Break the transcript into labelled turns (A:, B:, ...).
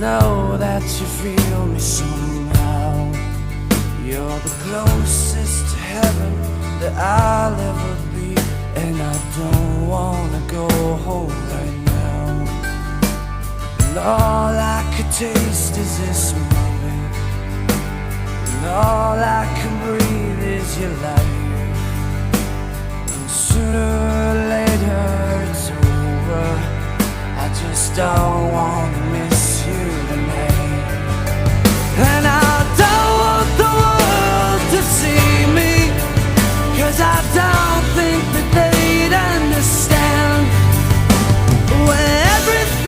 A: know that you feel me somehow. You're the closest to heaven that I'll ever be, and I don't wanna go home right now. And all I could taste is this moment, and all I can breathe is your life. And sooner or later it's over, I just don't wanna miss